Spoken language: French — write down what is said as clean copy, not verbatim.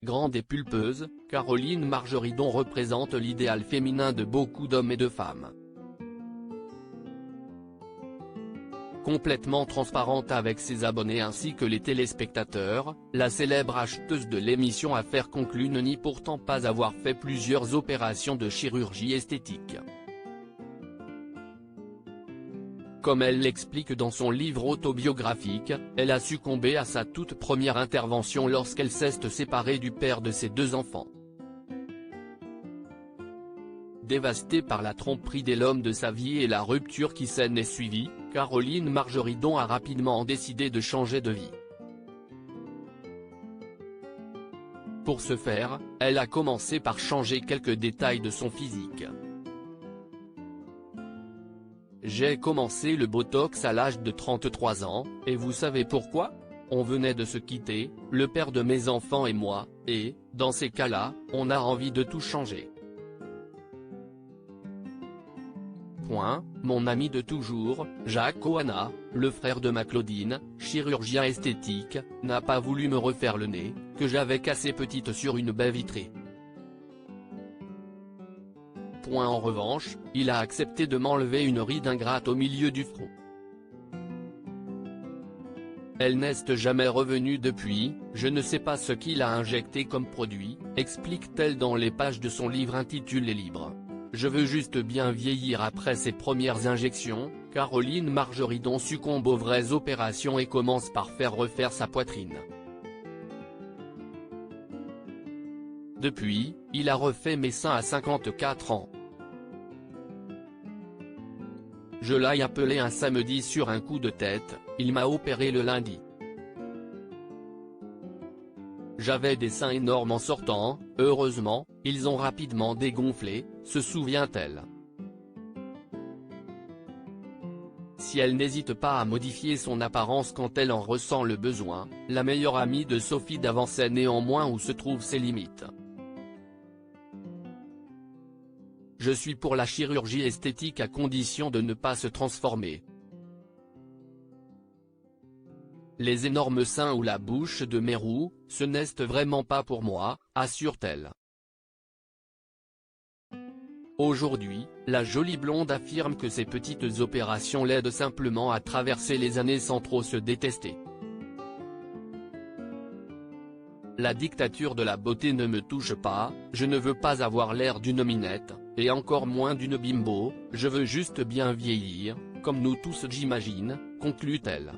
Grande et pulpeuse, Caroline Margeridon représente l'idéal féminin de beaucoup d'hommes et de femmes. Complètement transparente avec ses abonnés ainsi que les téléspectateurs, la célèbre acheteuse de l'émission Affaires conclues ne nie pourtant pas avoir fait plusieurs opérations de chirurgie esthétique. Comme elle l'explique dans son livre autobiographique, elle a succombé à sa toute première intervention lorsqu'elle s'est séparée du père de ses 2 enfants. Dévastée par la tromperie de l'homme de sa vie et la rupture qui s'en est suivie, Caroline Margeridon a rapidement décidé de changer de vie. Pour ce faire, elle a commencé par changer quelques détails de son physique. J'ai commencé le botox à l'âge de 33 ans, et vous savez pourquoi? On venait de se quitter, le père de mes enfants et moi, et, dans ces cas-là, on a envie de tout changer. Mon ami de toujours, Jacques Oana, le frère de ma Claudine, chirurgien esthétique, n'a pas voulu me refaire le nez, que j'avais cassé petite sur une baie vitrée. En revanche, il a accepté de m'enlever une ride ingrate au milieu du front. Elle n'est jamais revenue depuis, je ne sais pas ce qu'il a injecté comme produit, explique-t-elle dans les pages de son livre intitulé Libre. Je veux juste bien vieillir. Après ses premières injections, Caroline Margeridon succombe aux vraies opérations et commence par faire refaire sa poitrine. Depuis, il a refait mes seins à 54 ans. Je l'ai appelé un samedi sur un coup de tête, il m'a opéré le lundi. J'avais des seins énormes en sortant, heureusement, ils ont rapidement dégonflé, se souvient-elle. Si elle n'hésite pas à modifier son apparence quand elle en ressent le besoin, la meilleure amie de Sophie Davant sait néanmoins où se trouvent ses limites. Je suis pour la chirurgie esthétique à condition de ne pas se transformer. Les énormes seins ou la bouche de Mérou, ce n'est vraiment pas pour moi, assure-t-elle. Aujourd'hui, la jolie blonde affirme que ces petites opérations l'aident simplement à traverser les années sans trop se détester. La dictature de la beauté ne me touche pas, je ne veux pas avoir l'air d'une minette, et encore moins d'une bimbo, je veux juste bien vieillir, comme nous tous j'imagine, conclut-elle.